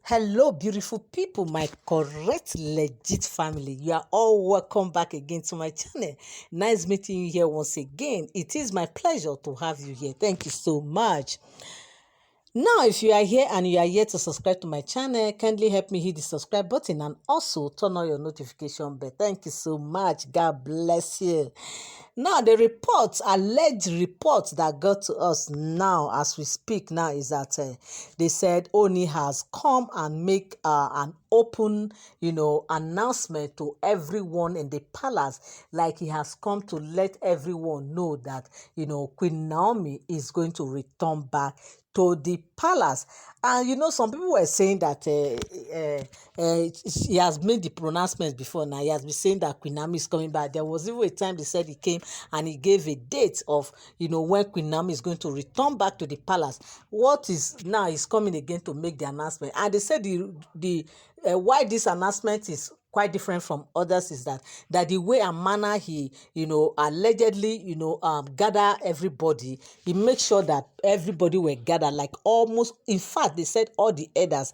Hello, beautiful people, my correct, legit family. You are all welcome back again to my channel. Nice meeting you here once again. It is my pleasure to have you here. Thank you so much. Now, if you are here and you are yet to subscribe to my channel, kindly help me hit the subscribe button and also turn on your notification bell. Thank you so much. God bless you. Now, the reports, alleged reports that got to us now as we speak now is that they said Oni has come and make an open, announcement to everyone in the palace, like he has come to let everyone know that, Queen Naomi is going to return back to the palace. And some people were saying that he has made the pronouncement before now. He has been saying that Queen Naomi is coming back. There was even a time they said he came and he gave a date of, when Queen Naomi is going to return back to the palace. What is now is coming again to make the announcement. And they said the why this announcement is quite different from others is that the way and manner he allegedly gather everybody, he makes sure that everybody were gathered, like almost, in fact they said all the elders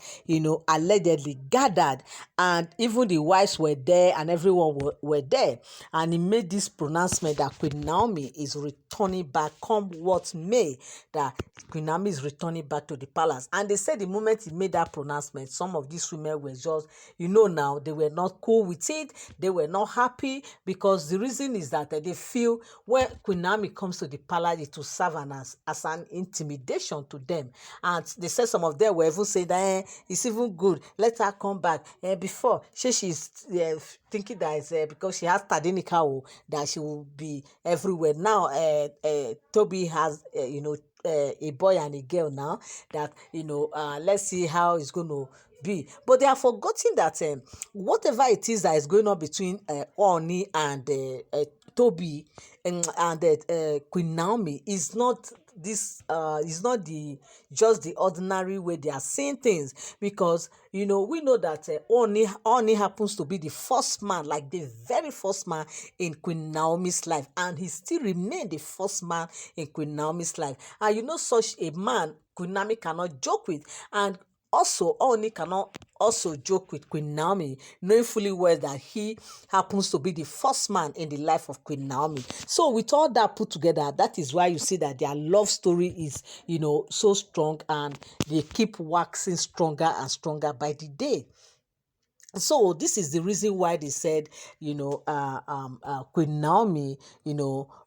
allegedly gathered, and even the wives were there and everyone were there, and he made this pronouncement that Queen Naomi is returning back come what may, that Queen Naomi is returning back to the palace. And they said the moment he made that pronouncement, some of these women were just, now they were not cool with it. They were not happy, because the reason is that they feel when Queen Naomi comes to the palace, it will serve as an intimidation to them. And they said some of them were even saying that it's even good, let her come back. Before she's thinking that it's because she has Tadenika, that she will be everywhere. Now Toby has a boy and a girl now, that let's see how it's going to be. But they are forgetting that whatever it is that is going on between Ooni and Toby and Queen Naomi is not just the ordinary way they are seeing things, because we know that Ooni happens to be the first man, like the very first man in Queen Naomi's life, and he still remained the first man in Queen Naomi's life. And such a man Queen Naomi cannot joke with, and also Ooni cannot also joke with Queen Naomi, knowing fully well that he happens to be the first man in the life of Queen Naomi. So with all that put together, that is why you see that their love story is so strong, and they keep waxing stronger and stronger by the day. So this is the reason why they said, Queen Naomi,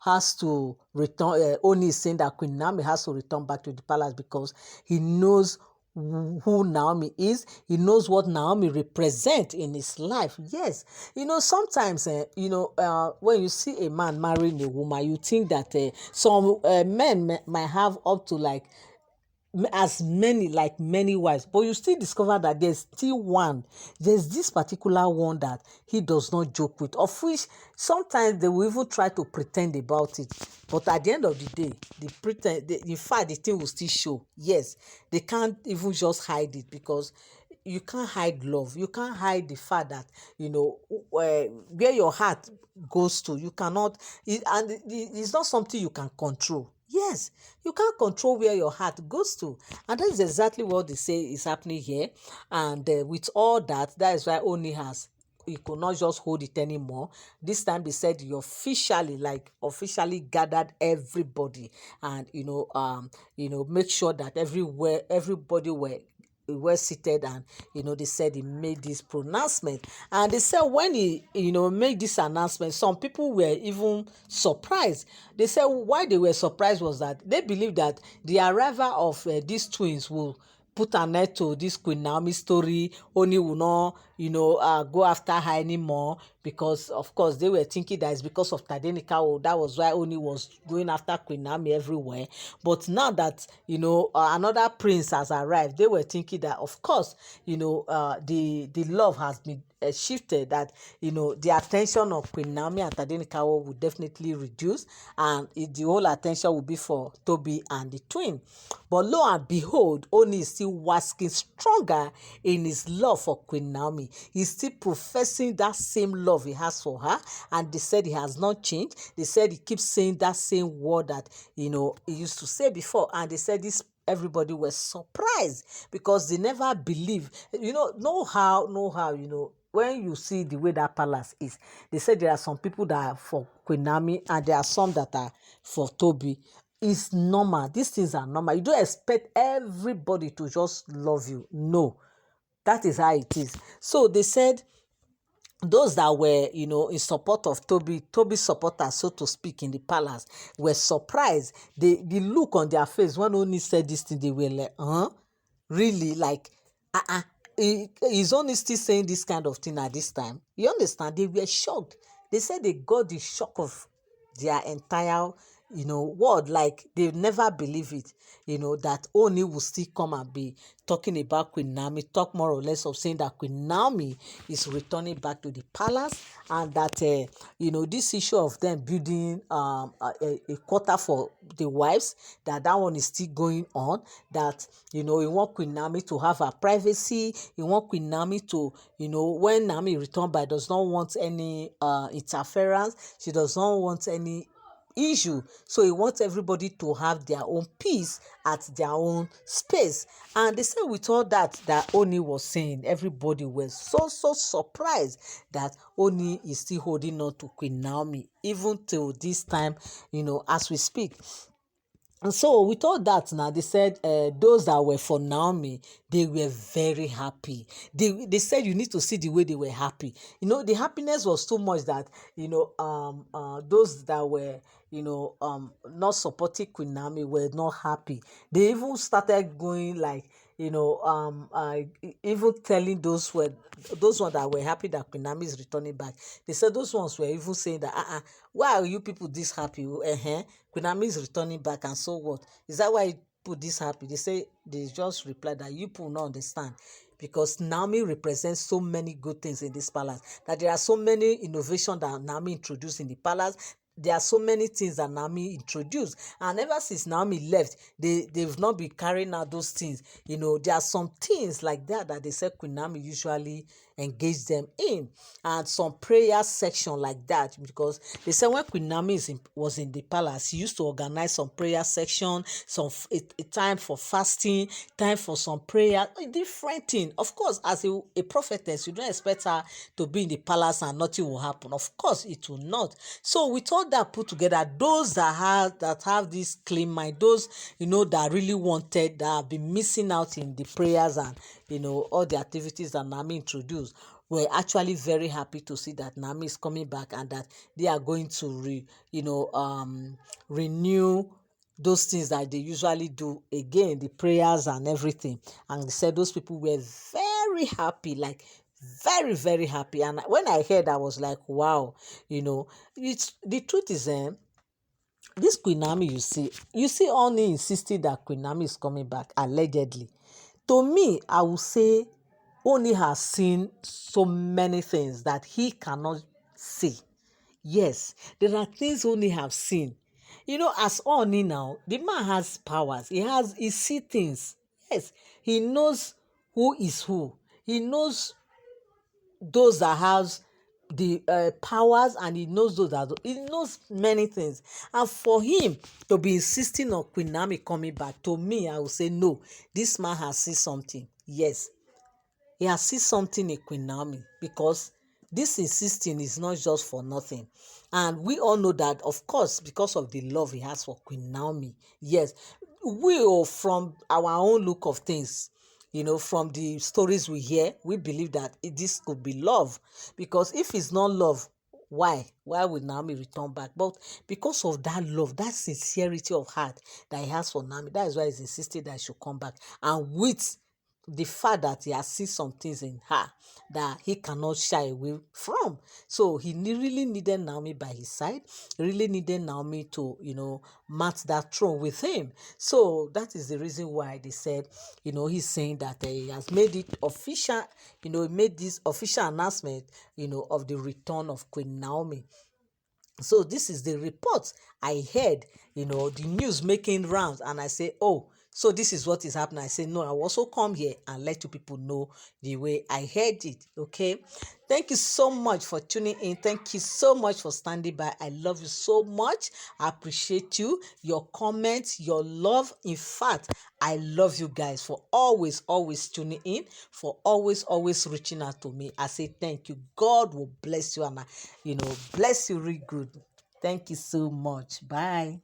has to return. Oni is saying that Queen Naomi has to return back to the palace, because he knows who Naomi is. He knows what Naomi represents in his life. Yes, sometimes, when you see a man marrying a woman, you think that some men might have up to as many wives, but you still discover that there's this particular one that he does not joke with, of which sometimes they will even try to pretend about it, but at the end of the day, in fact the thing will still show. Yes, they can't even just hide it, because you can't hide love. You can't hide the fact that where your heart goes to, you cannot it's not something you can control. Yes, you can't control where your heart goes to. And that is exactly what they say is happening here. And with all that, that is why Oni he could not just hold it anymore. This time they said he officially gathered everybody, and make sure that everybody were seated, and they said he made this pronouncement. And they said when he made this announcement, some people were even surprised. They said why they were surprised was that they believed that the arrival of these twins will put an end to this Queen Naomi story. Oni will not go after her anymore, because of course they were thinking that it's because of Tadenika. That was why Oni was going after Queen Naomi everywhere. But now that another prince has arrived, they were thinking that of course the love has been shifted, that the attention of Queen Naomi and Tadenikawo would definitely reduce, and the whole attention will be for Toby and the twin. But lo and behold, Oni is still waxing stronger in his love for Queen Naomi. He's still professing that same love he has for her, and they said he has not changed. They said he keeps saying that same word that he used to say before, and they said this everybody was surprised because they never believe. Know how, when you see the way that palace is, they said there are some people that are for Queen Naomi and there are some that are for Toby. It's normal. These things are normal. You don't expect everybody to just love you. No, that is how it is. So they said those that were, in support of Toby's supporters, so to speak, in the palace, were surprised. The look on their face when Oni said this thing, they were like, really? Like, is Oni still saying this kind of thing at this time? You understand? They were shocked. They said they got the shock of their entire world. Like they never believe it, that Oni will still come and be talking about Queen Naomi, talk more or less of saying that Queen Naomi is returning back to the palace, and that this issue of them building a quarter for the wives, that one is still going on, that he want Queen Naomi to have her privacy. He want Queen Naomi to, when Naomi return by, does not want any interference. She does not want any issue. So he wants everybody to have their own peace at their own space. And they said with all that Oni was saying, everybody was so surprised that Oni is still holding on to Queen Naomi even till this time, as we speak. And so with all that now, they said those that were for Naomi, they were very happy. They said you need to see the way they were happy. The happiness was so much that, those that were, not supporting Queen Naomi were not happy. They even started going like, even telling those ones that were happy that Queen Naomi is returning back. They said those ones were even saying that, why are you people this happy? Queen Naomi is returning back, and so what? Is that why you put this happy? They just replied that you people not understand. Because Naomi represents so many good things in this palace, that there are so many innovations that Naomi introduced in the palace. There are so many things that Naomi introduced, and ever since Naomi left, they've not been carrying out those things. There are some things like that they said Queen Naomi usually engage them in, and some prayer section like that, because they said when Queen Naomi was in the palace, she used to organize some prayer section, a time for fasting, time for some prayer, a different thing. Of course, as a prophetess, you don't expect her to be in the palace and nothing will happen. Of course, it will not. So with all that put together, those that have this clean mind, those that really wanted, that have been missing out in the prayers and all the activities that Naomi introduced, were actually very happy to see that Naomi is coming back, and that they are going to renew those things that they usually do again, the prayers and everything. And they said those people were very happy, like very, very happy. And when I heard, I was like, wow, it's the truth is, this Queen Naomi, you see Ooni insisting that Queen Naomi is coming back, allegedly. To me, I would say Ooni has seen so many things that he cannot see. Yes, there are things Ooni have seen. As Ooni now, the man has powers. He see things. Yes, he knows who is who. He knows those that have the powers, and he knows he knows many things. And for him to be insisting on Queen Naomi coming back, to me, I would say no. This man has seen something. Yes, he has seen something in Queen Naomi, because this insisting is not just for nothing. And we all know that, of course, because of the love he has for Queen Naomi. Yes, from our own look of things, from the stories we hear, we believe that this could be love. Because if it's not love, why would Naomi return back? But because of that love, that sincerity of heart that he has for Naomi, that is why he's insisting that she should come back. And with the fact that he has seen some things in her that he cannot shy away from. So he really needed Naomi by his side. He really needed Naomi to, match that throne with him. So that is the reason why they said, he's saying that he has made it official, he made this official announcement, of the return of Queen Naomi. So this is the report I heard, the news making rounds, and I say, oh, So this is what is happening. I say, no, I will also come here and let you people know the way I heard it. Okay. Thank you so much for tuning in. Thank you so much for standing by. I love you so much. I appreciate you, your comments, your love. In fact, I love you guys for always tuning in, for always reaching out to me. I say thank you. God will bless you and bless you really good. Thank you so much. Bye.